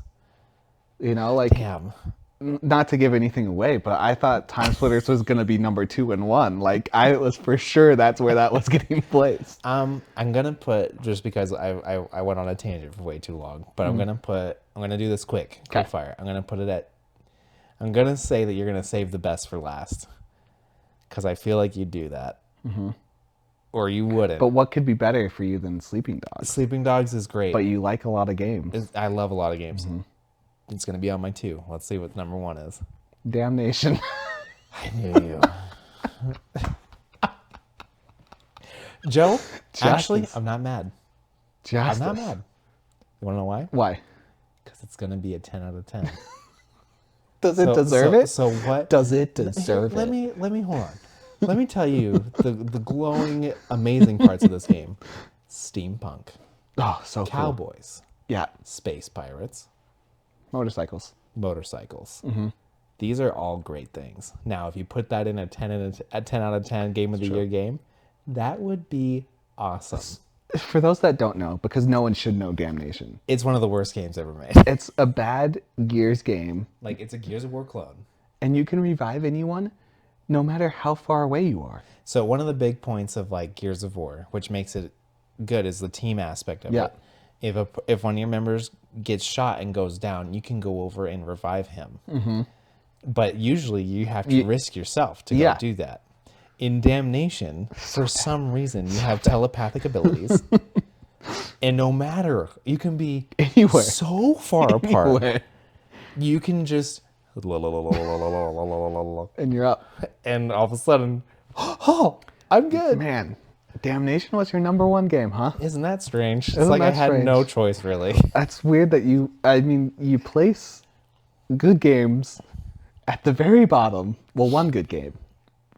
A: You know, like...
B: Damn.
A: Not to give anything away, but I thought Time Splitters was going to be number 2 and 1. Like, I was for sure that's where that was getting placed.
B: I'm going to put, just because I went on a tangent for way too long, but I'm going to do this quick fire. I'm going to say that you're going to save the best for last. Because I feel like you'd do that. Or you wouldn't.
A: But what could be better for you than Sleeping Dogs?
B: Sleeping Dogs is great.
A: But you like a lot of games.
B: I love a lot of games. It's going to be on my 2. Let's see what number 1 is.
A: Damnation.
B: I knew you. Joe, actually, I'm not mad. I'm not mad. You want to know why?
A: Why?
B: Because it's going to be a 10 out of 10.
A: Does it deserve it?
B: So what?
A: Does it deserve
B: Let me hold on. Let me tell you the glowing, amazing parts of this game. Steampunk.
A: Oh, so cool.
B: Cowboys.
A: Yeah.
B: Space pirates.
A: Motorcycles.
B: These are all great things. Now, if you put that in a 10 out of 10 game of the year game, that would be awesome.
A: For those that don't know, because no one should know Damnation.
B: It's one of the worst games ever made.
A: It's a bad Gears game.
B: Like, it's a Gears of War clone.
A: And you can revive anyone no matter how far away you are.
B: So one of the big points of like Gears of War, which makes it good, is the team aspect of it. If one of your members gets shot and goes down, you can go over and revive him. But usually you have to risk yourself to go do that. In Damnation, for some reason, you have telepathic abilities. And no matter, you can be
A: anywhere,
B: so far apart, you can just...
A: and you're up.
B: And all of a sudden, oh, I'm good.
A: Man, Damnation was your number 1 game, huh?
B: Isn't that strange? It's like I had no choice, really.
A: That's weird that you place good games at the very bottom. Well, one good game.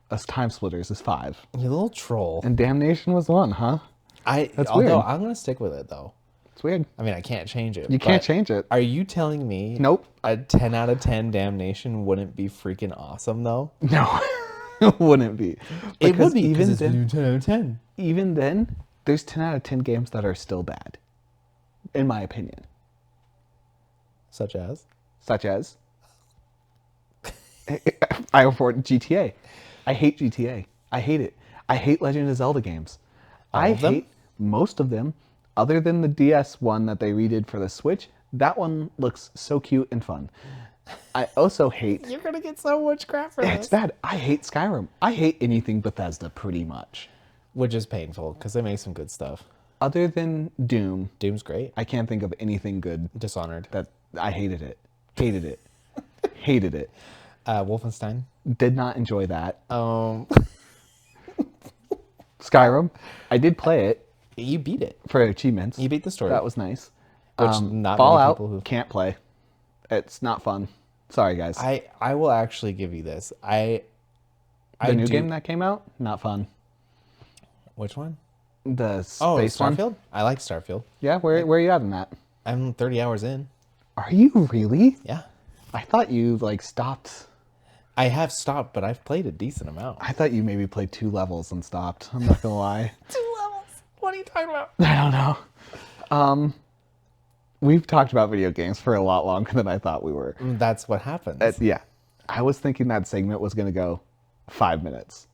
A: Us Time Splitters is 5.
B: You little troll.
A: And Damnation was 1, huh? That's
B: weird.
A: weird.
B: I'm going to stick with it, though.
A: It's weird.
B: I mean, I can't change it.
A: You can't change it.
B: Are you telling me
A: Nope.
B: a 10 out of 10 damnation wouldn't be freaking awesome, though?
A: No, it wouldn't be.
B: It would be,
A: even
B: because it's
A: then,
B: 10 out of 10.
A: even then, there's 10 out of 10 games that are still bad, in my opinion.
B: Such as?
A: I afford GTA. I hate GTA. I hate it. I hate Legend of Zelda games. I hate most of them, other than the DS one that they redid for the Switch. That one looks so cute and fun. I also hate...
B: You're going to get so much crap for this.
A: It's bad. I hate Skyrim. I hate anything Bethesda, pretty much.
B: Which is painful, because they make some good stuff.
A: Other than Doom.
B: Doom's great.
A: I can't think of anything good.
B: Dishonored.
A: That I hated it. Hated it. Hated it.
B: Wolfenstein.
A: Did not enjoy that. Skyrim. I did play it.
B: You beat it.
A: For achievements.
B: You beat the story.
A: That was nice.
B: Which not
A: Fallout,
B: many people
A: can't play. It's not fun. Sorry, guys.
B: I will actually give you this. The
A: new game that came out, not fun.
B: Which one?
A: The space
B: Starfield?
A: one.
B: I like Starfield.
A: Yeah, where are you at in that?
B: I'm 30 hours in.
A: Are you really?
B: Yeah.
A: I thought you stopped.
B: I have stopped, but I've played a decent amount.
A: I thought you maybe played 2 levels and stopped. I'm not gonna lie.
B: 2 levels? What are you talking about?
A: I don't know. We've talked about video games for a lot longer than I thought we were.
B: That's what happens.
A: Yeah. I was thinking that segment was gonna go 5 minutes.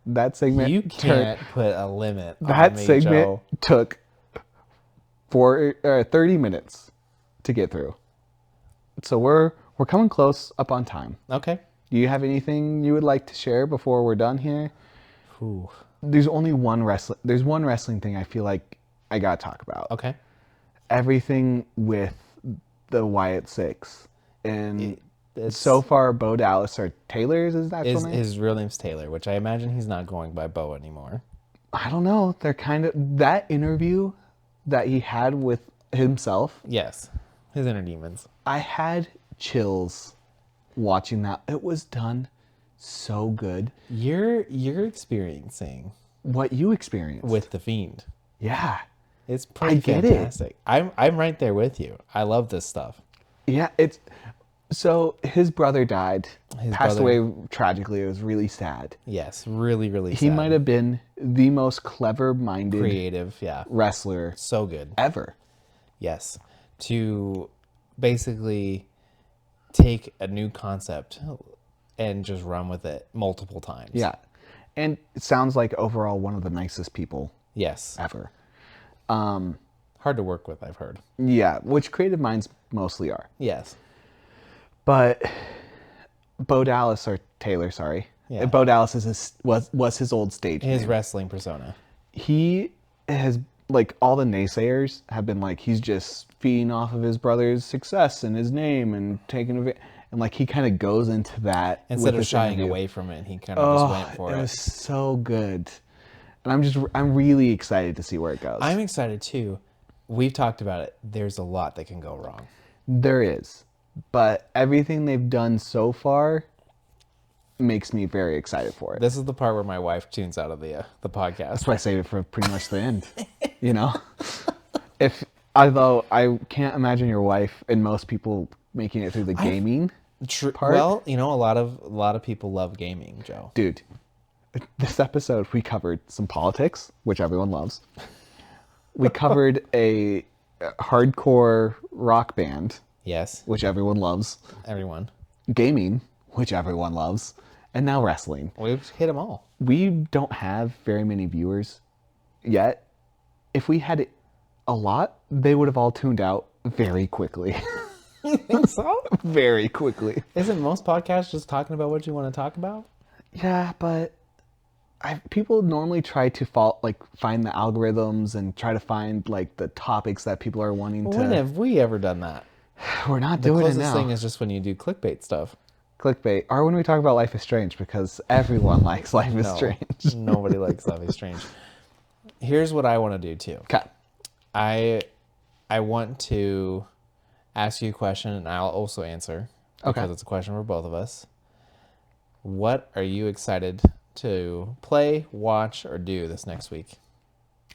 A: That segment
B: You can't put a limit on
A: that
B: me,
A: segment
B: Joe.
A: took 30 minutes to get through. So we're coming close up on time.
B: Okay.
A: Do you have anything you would like to share before we're done here?
B: Ooh.
A: There's one wrestling thing I feel like I gotta talk about.
B: Okay.
A: Everything with the Wyatt Six. And
B: It's
A: so far, Bo Dallas or Taylor's is that name?
B: His real name's Taylor, which I imagine he's not going by Bo anymore.
A: I don't know. They're kind of... That interview that he had with himself.
B: Yes. His inner demons.
A: I had chills watching that. It was done so good.
B: You're experiencing
A: what you experienced
B: with The Fiend.
A: Yeah.
B: It's pretty fantastic. I'm right there with you. I love this stuff.
A: Yeah, it's... So his brother died, passed away tragically. It was really sad.
B: Yes, really, really sad.
A: He might have been the most clever-minded,
B: creative,
A: wrestler.
B: So good.
A: Ever.
B: Yes. To basically take a new concept and just run with it multiple times.
A: Yeah. And it sounds like overall one of the nicest people.
B: Yes.
A: Ever.
B: Hard to work with, I've heard.
A: Yeah, which creative minds mostly are.
B: Yes.
A: But Bo Dallas, or Taylor, sorry.
B: Yeah.
A: Bo Dallas was his old stage
B: His
A: name.
B: wrestling persona.
A: He has, all the naysayers have been he's just feeding off of his brother's success and his name and taking it. And he kind of goes into that.
B: Instead of shying away from it, he kind of just went for it.
A: It was so good. And I'm really excited to see where it goes.
B: I'm excited too. We've talked about it. There's a lot that can go wrong.
A: There is. But everything they've done so far makes me very excited for it.
B: This is the part where my wife tunes out of the podcast.
A: That's why I save it for pretty much the end. You know? Although I can't imagine your wife and most people making it through the gaming part.
B: Well, a lot of people love gaming, Joe.
A: Dude, this episode we covered some politics, which everyone loves. We covered a hardcore rock band.
B: Yes.
A: Which everyone loves.
B: Everyone.
A: Gaming, which everyone loves. And now wrestling.
B: We've hit them all.
A: We don't have very many viewers yet. If we had a lot, they would have all tuned out very quickly.
B: You think so?
A: Very quickly.
B: Isn't most podcasts just talking about what you want to talk about?
A: Yeah, but people normally try to find the algorithms and try to find the topics that people are wanting to...
B: When have we ever done that?
A: We're not doing it now.
B: The closest thing is just when you do clickbait stuff.
A: Clickbait. Or when we talk about Life is Strange, because everyone likes Life is Strange.
B: Nobody likes Life is Strange. Here's what I want to do too.
A: Okay.
B: I want to ask you a question and I'll also answer.
A: Okay.
B: Because it's a question for both of us. What are you excited to play, watch, or do this next week?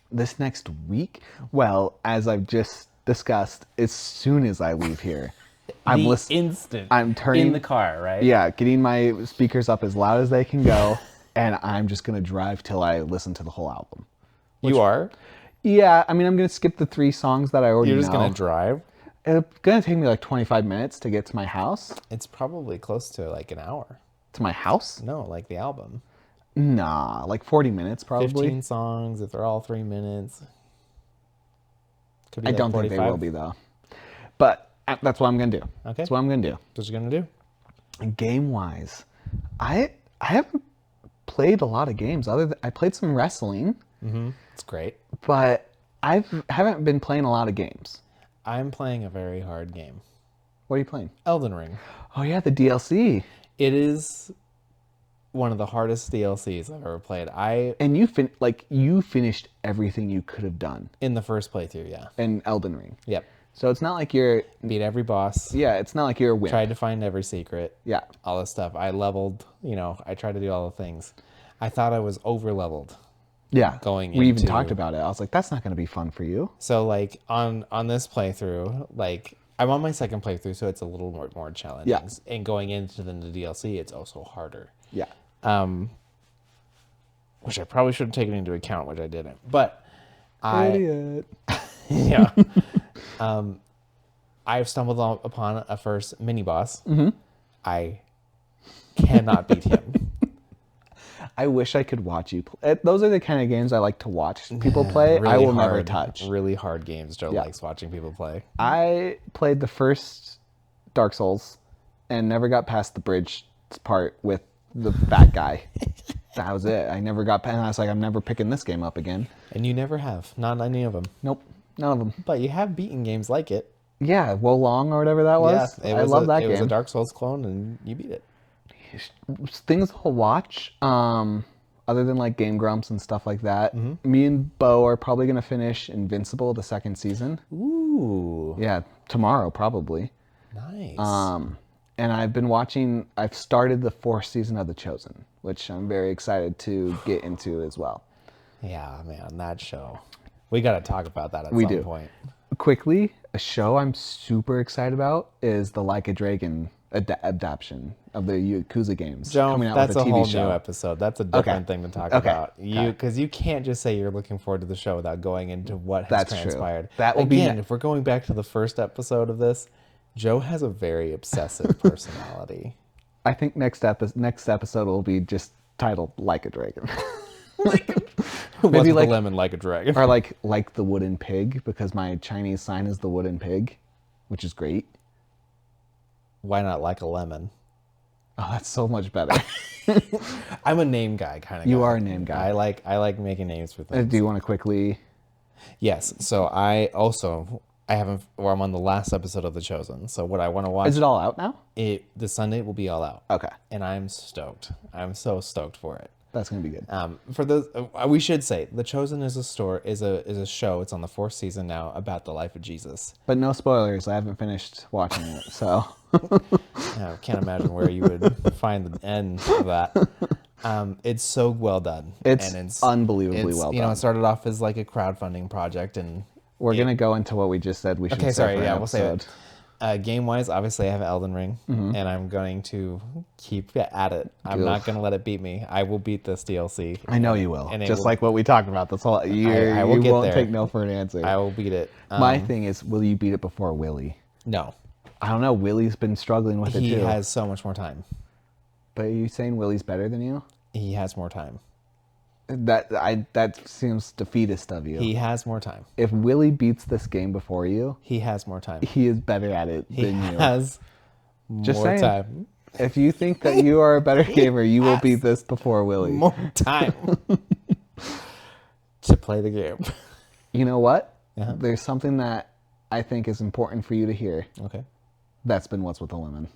A: This next week? Well, as I've just discussed as soon as I leave here.
B: Instant.
A: I'm turning
B: in the car, right?
A: Yeah, getting my speakers up as loud as they can go, and I'm just gonna drive till I listen to the whole album.
B: You are?
A: Yeah, I mean, I'm gonna skip the 3 songs that I already know.
B: You're just gonna drive?
A: It's gonna take me like 25 minutes to get to my house.
B: It's probably close to like an hour.
A: To my house?
B: No, like the album.
A: Nah, like 40 minutes probably.
B: 15 songs, if they're all 3 minutes.
A: Could be I don't 45. Think they will be, though. But that's what I'm going to do. Okay. That's what I'm going to do.
B: What you going to do?
A: Game-wise, I haven't played a lot of games. I played some wrestling.
B: Mm-hmm. It's great.
A: But I haven't been playing a lot of games.
B: I'm playing a very hard game.
A: What are you playing?
B: Elden Ring.
A: Oh, yeah, the DLC.
B: It is one of the hardest DLCs I've ever played.
A: And you finished everything you could have done
B: in the first playthrough, yeah.
A: In Elden Ring.
B: Yep.
A: So it's not like you're
B: beat every boss.
A: Yeah, it's not like you're a wimp.
B: Tried to find every secret.
A: Yeah.
B: All this stuff. I leveled, I tried to do all the things. I thought I was over leveled.
A: Yeah. We even talked about it. I was like, that's not going to be fun for you.
B: So like on this playthrough, like I'm on my second playthrough, so it's a little more challenging.
A: Yeah.
B: And going into the DLC, it's also harder.
A: Yeah.
B: Which I probably should have taken into account, which I didn't. But
A: Idiot.
B: Yeah. I've stumbled upon a first mini boss.
A: Mm-hmm.
B: I cannot beat him.
A: I wish I could watch you play. Those are the kind of games I like to watch people play. Really I will never touch.
B: Really hard games Joe likes watching people play.
A: I played the first Dark Souls and never got past the bridge part with the bad guy. That was it. I never got past. I was like, I'm never picking this game up again.
B: And you never have. Not any of them.
A: Nope. None of them.
B: But you have beaten games like it.
A: Yeah, Wolong or whatever that was.
B: Yeah,
A: I love that game.
B: It was a Dark Souls clone, and you beat it.
A: Things I'll watch, other than like Game Grumps and stuff like that. Mm-hmm. Me and Bo are probably going to finish Invincible, the 2nd season.
B: Ooh.
A: Yeah, tomorrow probably.
B: Nice.
A: And I've started the 4th season of The Chosen, which I'm very excited to get into as well.
B: Yeah, man, that show. We got to talk about that at some point.
A: Quickly, a show I'm super excited about is the Like a Dragon adaptation of the Yakuza games.
B: Joe, that's a whole new episode. That's a different thing to talk about. Because you can't just say you're looking forward to the show without going into what has transpired.
A: True. That will
B: Again, if we're going back to the first episode of this, Joe has a very obsessive personality.
A: I think next episode will be just titled Like a Dragon.
B: Maybe like the lemon like a dragon.
A: Or like the wooden pig, because my Chinese sign is the wooden pig, which is great.
B: Why not like a lemon?
A: Oh, that's so much better.
B: I'm a name guy kind of guy.
A: You are a name guy.
B: I like making names for things.
A: Do you want to quickly?
B: Yes. So I'm on the last episode of The Chosen. So what I want to watch.
A: Is it all out now?
B: The Sunday will be all out.
A: Okay.
B: And I'm stoked. I'm so stoked for it.
A: That's gonna be good.
B: For those, we should say The Chosen is a show. It's on the 4th season now about the life of Jesus.
A: But no spoilers. I haven't finished watching it, so.
B: I can't imagine where you would find the end of that. It's so well done.
A: It's unbelievably well done.
B: It started off as like a crowdfunding project, and
A: we're gonna go into what we just said. We should.
B: Okay, sorry. Yeah, we'll say it. Game wise, obviously, I have Elden Ring, and I'm going to keep at it. I'm not going to let it beat me. I will beat this DLC.
A: I know you will. Just like what we talked about. That's all. I will get won't there. Take no for an answer.
B: I will beat it.
A: My thing is, will you beat it before Willie?
B: No.
A: I don't know. Willie's been struggling with it too.
B: He has so much more time.
A: But are you saying Willie's better than you?
B: He has more time.
A: That seems defeatist of you.
B: He has more time.
A: If Willie beats this game before you,
B: he has more time.
A: He is better at it than you.
B: He has more time.
A: If you think that you are a better gamer, you will beat this before Willie.
B: More time to play the game.
A: You know what? There's something that I think is important for you to hear.
B: Okay.
A: That's been What's with the Lemon.